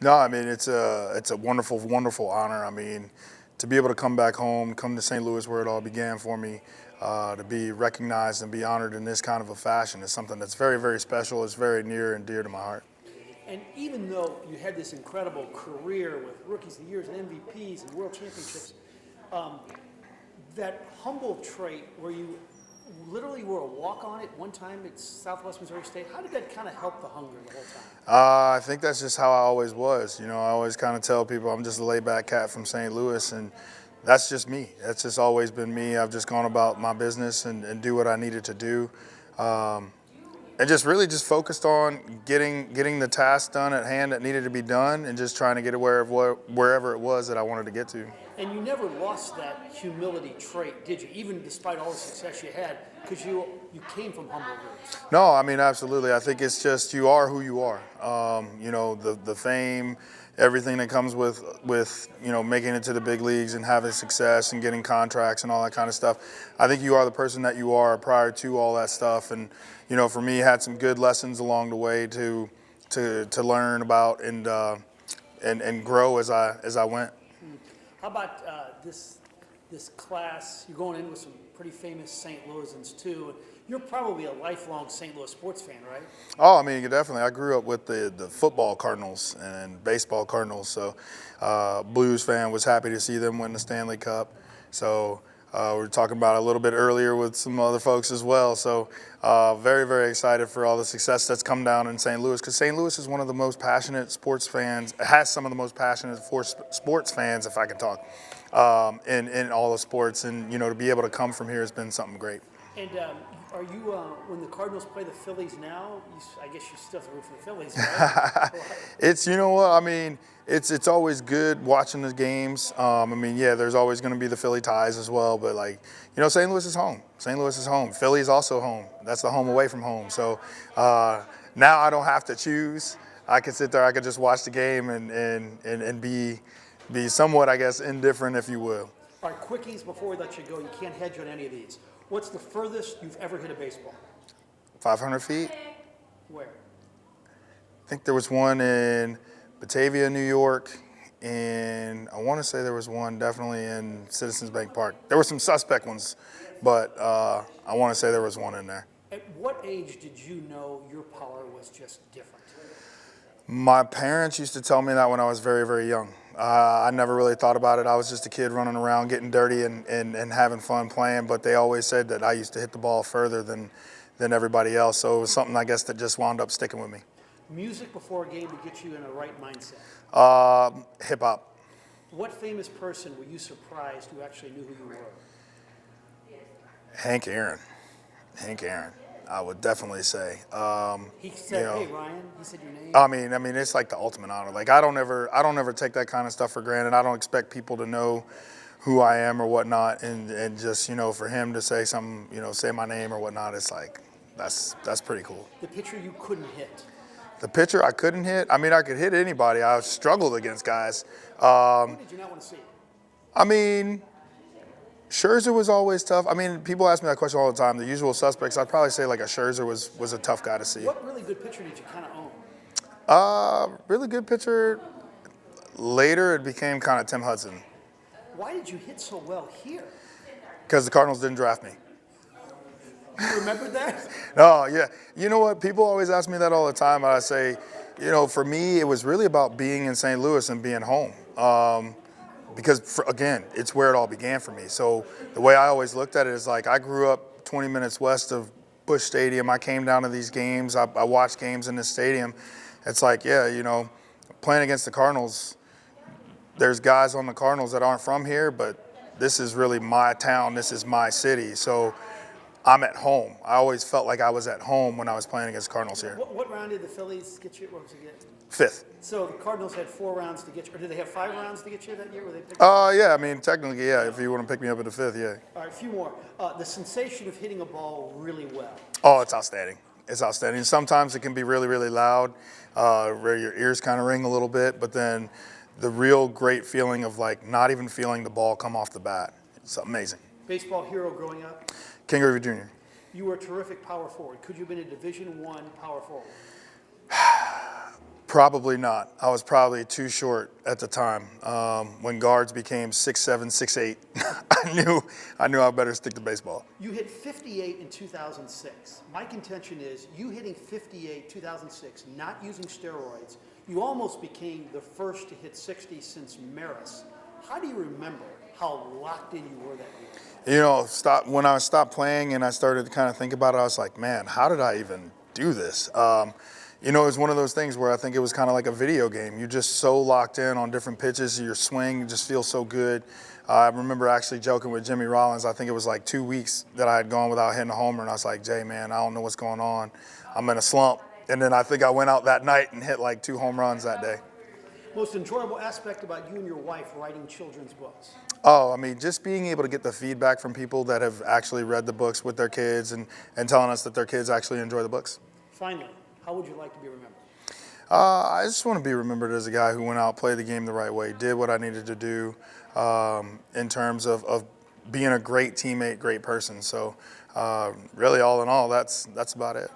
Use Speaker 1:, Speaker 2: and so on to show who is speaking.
Speaker 1: No, I mean it's a wonderful, wonderful honor. I mean, to be able to come back home, come to St. Louis where it all began for me, to be recognized and be honored in this kind of a fashion is something that's very, very special. It's very near and dear to my heart.
Speaker 2: And even though you had this incredible career with Rookies of the Years and MVPs and World Championships, um, that humble trait where you literally were a walk-on at one time at Southwest Missouri State, how did that kind of help the hunger the whole time?
Speaker 1: I think that's just how I always was. I always kind of tell people I'm just a laid-back cat from St. Louis, and that's just me. That's just always been me. I've just gone about my business and do what I needed to do. And just really just focused on getting the task done at hand that needed to be done and just trying to get it wherever it was that I wanted to get to.
Speaker 2: And you never lost that humility trait, did you? Even despite all the success you had, because you came from humble roots.
Speaker 1: No, I mean, absolutely. I think it's just you are who you are. The fame, everything that comes with making it to the big leagues and having success and getting contracts and all that kind of stuff. I think you are the person that you are prior to all that stuff. And for me, had some good lessons along the way to learn about and grow as I went.
Speaker 2: How about this class? You're going in with some pretty famous St. Louisans too. You're probably a lifelong St. Louis sports fan, right?
Speaker 1: Oh, I mean, definitely. I grew up with the football Cardinals and baseball Cardinals, so Blues fan, was happy to see them win the Stanley Cup. So we were talking about it a little bit earlier with some other folks as well. So very, very excited for all the success that's come down in St. Louis, because St. Louis is one of the most passionate sports fans. It has some of the most passionate sports fans, if I can talk, in all the sports. And to be able to come from here has been something great.
Speaker 2: And are you, when the Cardinals play the Phillies now, I guess you still have to root for the Phillies, right?
Speaker 1: It's, what, I mean, it's always good watching the games. I mean, yeah, there's always going to be the Philly ties as well, but St. Louis is home. St. Louis is home. Philly is also home. That's the home away from home. So now I don't have to choose. I can sit there, I can just watch the game and be somewhat, I guess, indifferent, if you will.
Speaker 2: All right, quickies before we let you go. You can't hedge on any of these. What's the furthest you've ever hit a baseball?
Speaker 1: 500 feet.
Speaker 2: Where?
Speaker 1: I think there was one in Batavia, New York, and I want to say there was one definitely in Citizens Bank Park. There were some suspect ones, but I want to say there was one in there.
Speaker 2: At what age did you know your power was just different?
Speaker 1: My parents used to tell me that when I was very, very young. I never really thought about it. I was just a kid running around, getting dirty and having fun playing, but they always said that I used to hit the ball further than everybody else. So it was something, I guess, that just wound up sticking with me.
Speaker 2: Music before a game to get you in a right mindset?
Speaker 1: Hip hop.
Speaker 2: What famous person were you surprised who actually knew who you were?
Speaker 1: Hank Aaron. Hank Aaron, I would definitely say.
Speaker 2: He said, "Hey Ryan," he said your name.
Speaker 1: I mean, it's like the ultimate honor. I don't ever take that kind of stuff for granted. I don't expect people to know who I am or whatnot, and just for him to say something, say my name or whatnot, it's like that's pretty cool.
Speaker 2: The pitcher you couldn't hit.
Speaker 1: The pitcher I couldn't hit. I mean, I could hit anybody. I struggled against guys.
Speaker 2: Who did you not want to see?
Speaker 1: I mean, Scherzer was always tough. I mean, people ask me that question all the time. The usual suspects, I'd probably say a Scherzer was a tough guy to see.
Speaker 2: What really good pitcher did you kind of own?
Speaker 1: Really good pitcher. Later, it became kind of Tim Hudson.
Speaker 2: Why did you hit so well here?
Speaker 1: Because the Cardinals didn't draft me.
Speaker 2: You remember that?
Speaker 1: Oh, yeah. You know what? People always ask me that all the time. And I say, for me, it was really about being in St. Louis and being home. Because, again, it's where it all began for me. So the way I always looked at it is I grew up 20 minutes west of Busch Stadium. I came down to these games. I watched games in this stadium. It's playing against the Cardinals, there's guys on the Cardinals that aren't from here, but this is really my town. This is my city. So I'm at home. I always felt like I was at home when I was playing against Cardinals here.
Speaker 2: What round did the Phillies get you? What was it?
Speaker 1: Fifth.
Speaker 2: So the Cardinals had 4 rounds to get you, or did they have 5 rounds to get you that year? Were they picked
Speaker 1: Yeah, I mean, technically, yeah, if you want to pick me up at the 5th, yeah.
Speaker 2: All right, a few more. The sensation of hitting a ball really well.
Speaker 1: Oh, it's outstanding. It's outstanding. Sometimes it can be really, really loud, where your ears kind of ring a little bit, but then the real great feeling of not even feeling the ball come off the bat. It's amazing.
Speaker 2: Baseball hero growing up?
Speaker 1: King Griffey Jr.
Speaker 2: You were a terrific power forward. Could you have been a Division I power forward?
Speaker 1: Probably not. I was probably too short at the time. When guards became 6'7", 6'8", I knew I better stick to baseball.
Speaker 2: You hit 58 in 2006. My contention is you hitting 58 2006, not using steroids, you almost became the first to hit 60 since Maris. How do you remember how locked in you were that year?
Speaker 1: You know, when I stopped playing and I started to kind of think about it, I was like, man, how did I even do this? You know, it was one of those things where I think it was kind of like a video game. You're just so locked in on different pitches. Your swing just feels so good. I remember actually joking with Jimmy Rollins. I think it was like 2 weeks that I had gone without hitting a homer, and I was like, Jay, man, I don't know what's going on. I'm in a slump. And then I think I went out that night and hit like 2 home runs that day.
Speaker 2: Most enjoyable aspect about you and your wife writing children's books?
Speaker 1: Oh, I mean, just being able to get the feedback from people that have actually read the books with their kids and telling us that their kids actually enjoy the books.
Speaker 2: Finally, how would you like to be remembered?
Speaker 1: I just want to be remembered as a guy who went out, played the game the right way, did what I needed to do in terms of being a great teammate, great person. So really, all in all, that's about it.